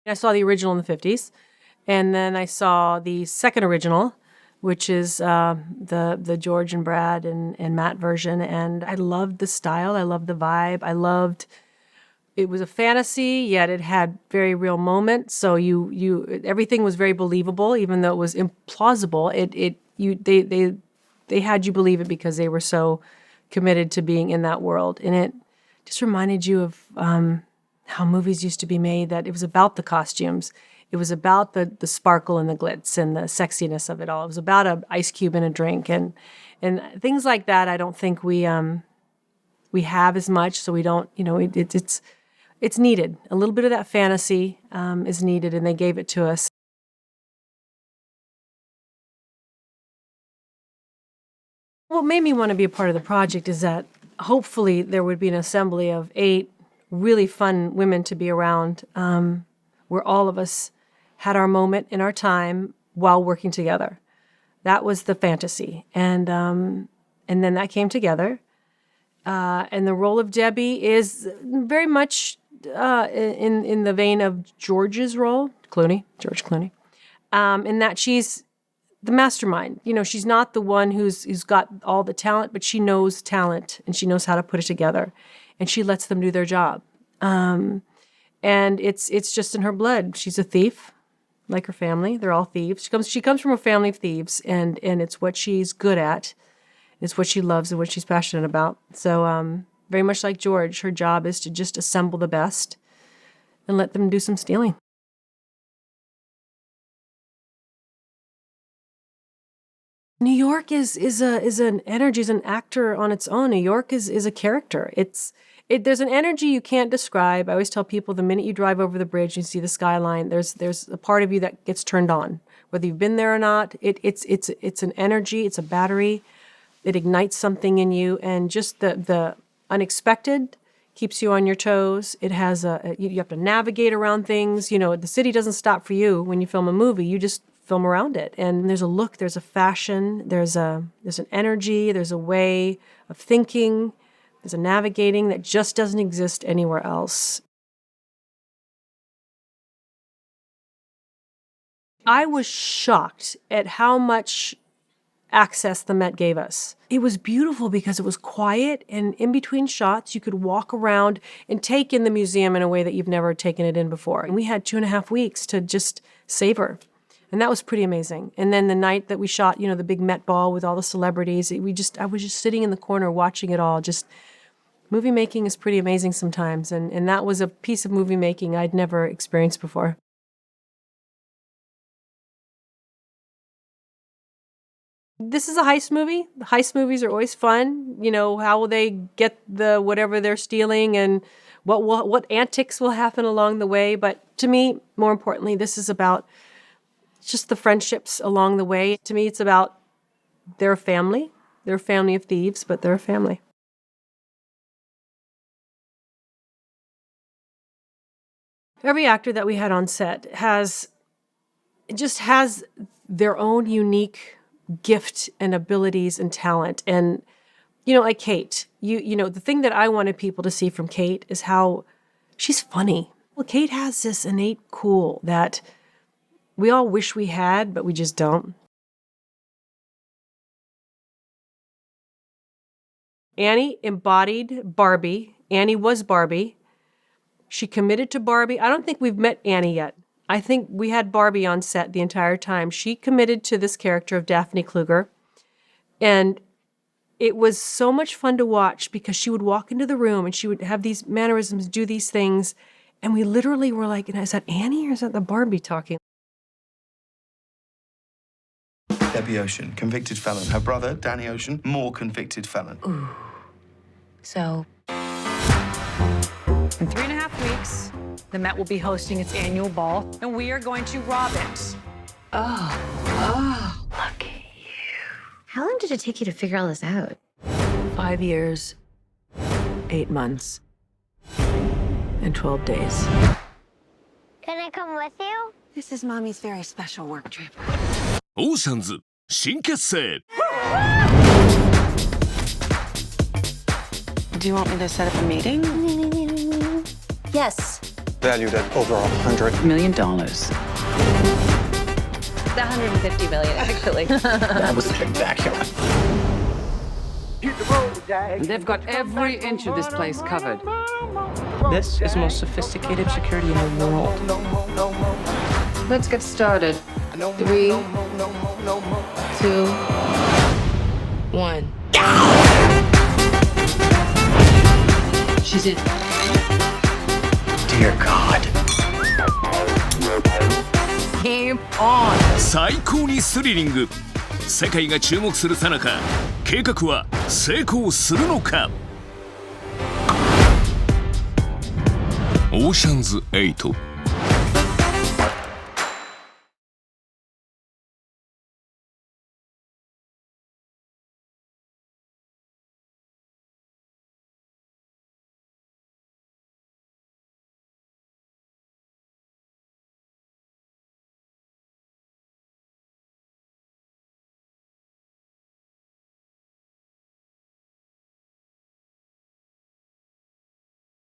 I saw the original in the 50s, and then I saw the second original, which is the George and Brad and Matt version, and I loved the style. I loved the vibe. It was a fantasy, yet it had very real moments. So everything was very believable, even though it was implausible. They had you believe it because they were so committed to being in that world, and it just reminded you of how movies used to be made. That it was about the costumes, it was about the sparkle and the glitz and the sexiness of it all. It was about an ice cube and a drink and things like that. I don't think we have as much, so we don't. It's needed. A little bit of that fantasy is needed, and they gave it to us. What made me want to be a part of the project is that hopefully there would be an assembly of 8 really fun women to be around, where all of us had our moment in our time while working together. That was the fantasy, and then that came together. And the role of Debbie is very much in the vein of George's role, George Clooney, in that she's the mastermind. She's not the one who's got all the talent, but she knows talent and she knows how to put it together, and she lets them do their job. And it's just in her blood. She's a thief, like her family. They're all thieves. She comes from a family of thieves, and it's what she's good at. It's what she loves and what she's passionate about. So very much like George, her job is to just assemble the best and let them do some stealing. New York is an energy, is an actor on its own. New York is a character. There's an energy you can't describe. I always tell people the minute you drive over the bridge and you see the skyline, there's a part of you that gets turned on, whether you've been there or not. It's an energy. It's a battery. It ignites something in you, and just the unexpected keeps you on your toes. It has you have to navigate around things. The city doesn't stop for you when you film a movie. You just film around it, and there's a look, there's a fashion, there's an energy, there's a way of thinking, there's a navigating that just doesn't exist anywhere else. I was shocked at how much access the Met gave us. It was beautiful because it was quiet, and in between shots you could walk around and take in the museum in a way that you've never taken it in before. And we had 2.5 weeks to just savor. And that was pretty amazing. And then the night that we shot, the big Met Ball with all the celebrities, I was just sitting in the corner watching it all. Just movie making is pretty amazing sometimes. And that was a piece of movie making I'd never experienced before. This is a heist movie. Heist movies are always fun. How will they get the whatever they're stealing, and what antics will happen along the way. But to me, more importantly, this is about just the friendships along the way. To me, it's about their family. They're a family of thieves, but they're a family. Every actor that we had on set has their own unique gift and abilities and talent. And, like Kate, the thing that I wanted people to see from Kate is how she's funny. Well, Kate has this innate cool that we all wish we had, but we just don't. Annie embodied Barbie. Annie was Barbie. She committed to Barbie. I don't think we've met Annie yet. I think we had Barbie on set the entire time. She committed to this character of Daphne Kluger. And it was so much fun to watch because she would walk into the room and she would have these mannerisms, do these things. And we literally were like, is that Annie or is that the Barbie talking? Debbie Ocean, convicted felon. Her brother, Danny Ocean, more convicted felon. Ooh. So, in 3.5 weeks, the Met will be hosting its annual ball, and we are going to rob it. Oh, look at you. How long did it take you to figure all this out? 5 years, 8 months, and 12 days. Can I come with you? This is Mommy's very special work trip. オーシャンズ新結成 Do you want me to set up a meeting? Yes. valued at over $100 million. $150 million, actually. That was spectacular. They've got every inch of this place covered. This is the most sophisticated security in the world. Let's get started. 3, 2, 1. She's in. Dear God. Game on. 最高にスリリング。世界が注目するさなか、計画は成功するのか。オーシャンズ8